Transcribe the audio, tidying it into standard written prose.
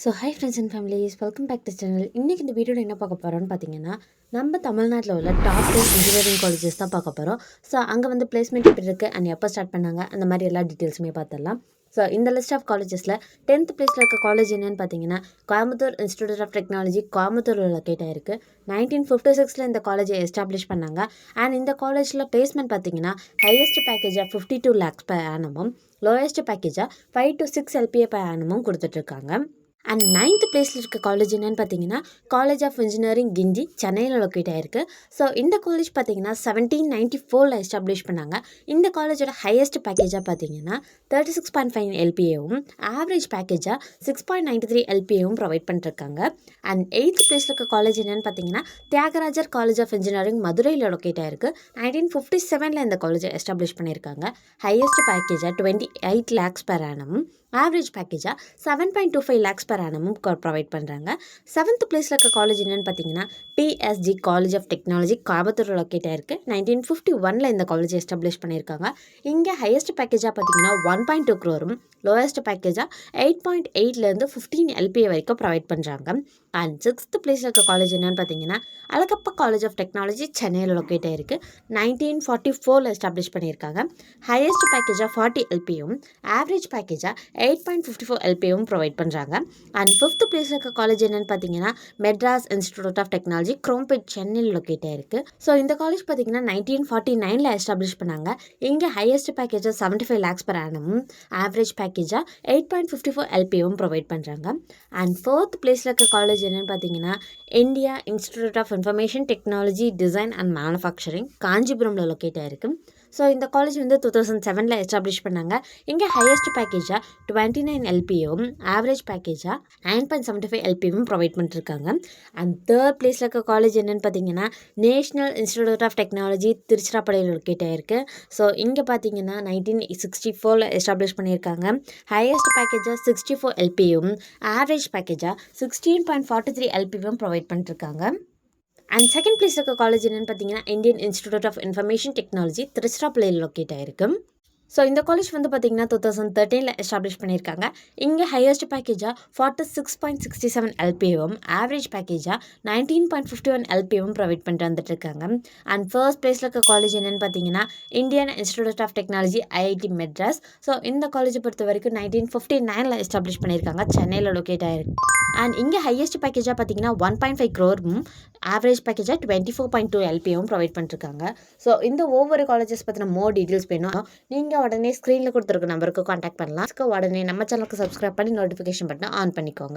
So hi friends and families, welcome back to channel. இன்றைக்கி இந்த வீடியோவில் என்ன பார்க்க போகிறோன்னு பார்த்தீங்கன்னா, நம்ம தமிழ்நாட்டில் உள்ள டாப் 10 இன்ஜினியரிங் காலேஜஸ் தான் பார்க்க போகிறோம். ஸோ அங்கே வந்து பிளேஸ்மெண்ட் எப்படி இருக்குது அண்ட் எப்போ ஸ்டார்ட் பண்ணாங்க அந்த மாதிரி எல்லா டீட்டெயில்ஸுமே பார்த்துடலாம். ஸோ இந்த லிஸ்ட் ஆஃப் காலேஜஸில் 10th பிளேஸில் இருக்க காலேஜ் என்னென்னு பார்த்தீங்கன்னா, கோயம்புத்தூர் இன்ஸ்டிடியூட் ஆஃப் டெக்னாலஜி கோயம்புத்தூரில் லொக்கேட் ஆயிருக்கு. 1956 இந்த காலேஜை எஸ்டாப்ளிஷ் பண்ணாங்க. அண்ட் இந்த காலேஜில் பிளேஸ்மெண்ட் பார்த்தீங்கன்னா ஹையஸ்ட் பேக்கேஜாக 52 lakhs per annum, லோயஸ்ட் பேக்கேஜாக 5 to 6 LPA per annum கொடுத்துட்ருக்காங்க. அண்ட் 9th பிளேஸில் இருக்க காலேஜ் என்னென்னு பார்த்தீங்கன்னா, காலேஜ் ஆஃப் இன்ஜினியரிங் கிண்டி சென்னையில் லொக்கேட் ஆயிருக்கு. ஸோ இந்த காலேஜ் பார்த்தீங்கன்னா 1794 எஸ்டாப்ளிஷ் பண்ணாங்க. இந்த காலேஜோட ஹையஸ்ட் பேக்கேஜாக பார்த்தீங்கன்னா 36.5 LPAவும், ஆவரேஜ் பேக்கேஜாக 6.93 LPAவும் ப்ரொவைட் பண்ணிருக்காங்க. அண்ட் 8th பிளேஸில் இருக்க காலேஜ் என்னென்னு பார்த்தீங்கன்னா, தியாகராஜர் காலேஜ் ஆஃப் இன்ஜினியரிங் மதுரையில் லொக்கேட் ஆயிருக்கு. 1957 இந்த காலேஜை எஸ்டாப்ளிஷ் பண்ணியிருக்காங்க. ஹையஸ்ட் பேக்கேஜாக 28 lakhs per annum, ஆவரேஜ் பேக்கேஜாக 7.25 lakhs per annum ப்ரொவைட் பண்ணுறாங்க. 7th பிளேஸில் இருக்க காலேஜ் என்னென்னு பார்த்தீங்கன்னா, PSG college of technology Coimbatore locate ஆயிருக்கு. 1951 இந்த காலேஜ் எஸ்டாப்ளிஷ் பண்ணியிருக்காங்க. இங்கே ஹையஸ்ட் பேக்கேஜாக பார்த்தீங்கன்னா 1.2 crore, லோயஸ்ட் பேக்கேஜாக 8.8 15 LPA வரைக்கும் ப்ரொவைட் பண்ணுறாங்க. அண்ட் 6th பிளேஸில் இருக்க காலேஜ் என்னென்னு பார்த்தீங்கன்னா, அழகப்பா காலேஜ் ஆஃப் டெக்னாலஜி சென்னையில் லொக்கேட் ஆயிருக்கு. 1944 எஸ்டாப்ளிஷ் பண்ணியிருக்காங்க. ஹையஸ்ட் பேக்கேஜாக 40 LPAவும், ஆவரேஜ் பேக்கேஜாக 8.54 LPAவும் ப்ரொவைட் பண்ணுறாங்க. அண்ட் 5th பிளேஸில் இருக்க காலேஜ் என்னென்னு பார்த்தீங்கன்னா, Madras institute of technology Chromepet சென்னையில் லொக்கேட் ஆயிருக்கு. ஸோ இந்த காலேஜ் பார்த்தீங்கன்னா 1949 எஸ்டாப்ளிஷ் பண்ணாங்க. இங்கே ஹையஸ்ட் பேக்கேஜாக 75 lakhs per annum, ஆவரேஜ் பேக்கேஜாக 8.54 LPAவும் ப்ரொவைட் பண்ணுறாங்க. அண்ட் 4th பிளேஸில் இருக்க காலேஜ் என்னென்னு பார்த்தீங்கன்னா, India Institute of information Technology Design and Manufacturing காஞ்சிபுரமில் லொக்கேட் ஆயிருக்கு. ஸோ இந்த காலேஜ் வந்து 2007 எஸ்டாப்ளிஷ் பண்ணாங்க. இங்கே ஹையஸ்ட் பேக்கேஜாக 29 LPAவும், ஆவரேஜ் பேக்கேஜாக 9.75 LPAவும் ப்ரொவைட் பண்ணிருக்காங்க. அண்ட் 3rd பிளேஸில் இருக்க காலேஜ் என்னென்னு பார்த்தீங்கன்னா, நேஷ்னல் இன்ஸ்டிடியூட் ஆஃப் டெக்னாலஜி திருச்சிராப்பள்ளியில் லொக்கேட் ஆயிருக்கு. ஸோ இங்கே பார்த்தீங்கன்னா 1964 எஸ்டாப்ளிஷ் பண்ணியிருக்காங்க. ஹையஸ்ட் பேக்கேஜாக 64 LPAவும், ஆவரேஜ் பேக்கேஜாக 16.43 LPAவும் ப்ரொவைட் பண்ணிருக்காங்க. அண்ட் 2nd பிளேஸ் இருக்க காலேஜ் என்னென்னு பார்த்தீங்கன்னா, Indian institute of information technology திருச்சிராப்பள்ளியில் லொக்கேட் ஆயிருக்கு. ஸோ இந்த காலேஜ் வந்து பார்த்தீங்கன்னா 2013 எஸ்டாப்ளிஷ் பண்ணியிருக்காங்க. இங்கே ஹையஸ்ட் பேக்கேஜாக 46.67 LPAவும், ஆவரேஜ் பேக்கேஜாக 19.51 LPAவும் ப்ரொவைட் பண்ணிட்டு வந்துட்டுருக்காங்க. அண்ட் 1st பிளேஸில் இருக்க காலேஜ் என்னென்னு பார்த்தீங்கன்னா, Indian institute of technology IIT Madras. So இந்த காலேஜை பொறுத்த வரைக்கும் 1959 எஸ்டாப்ளிஷ் பண்ணியிருக்காங்க. சென்னையில் லொக்கேட் ஆயிருக்கு. அண்ட் இங்கே ஹையஸ்ட் பேக்கேஜாக பார்த்தீங்கன்னா 1.5 crore, ஆவரேஜ் பேக்கேஜாக 24.2 LPAவும் ப்ரொவைட் பண்ணிருக்காங்க. ஸோ இந்த ஒவ்வொரு காலேஜஸ் பற்றின மோர் டீட்டெயில்ஸ் வேணும், நீங்கள் உடனே ஸ்க்ரீனில் கொடுத்துருக்க நம்பருக்கு காண்டாக்ட் பண்ணலாம். உடனே நம்ம சேனலுக்கு சப்ஸ்கிரைப் பண்ணி நோட்டிஃபிகேஷன் பட்டனை ஆன் பண்ணிக்கோங்க.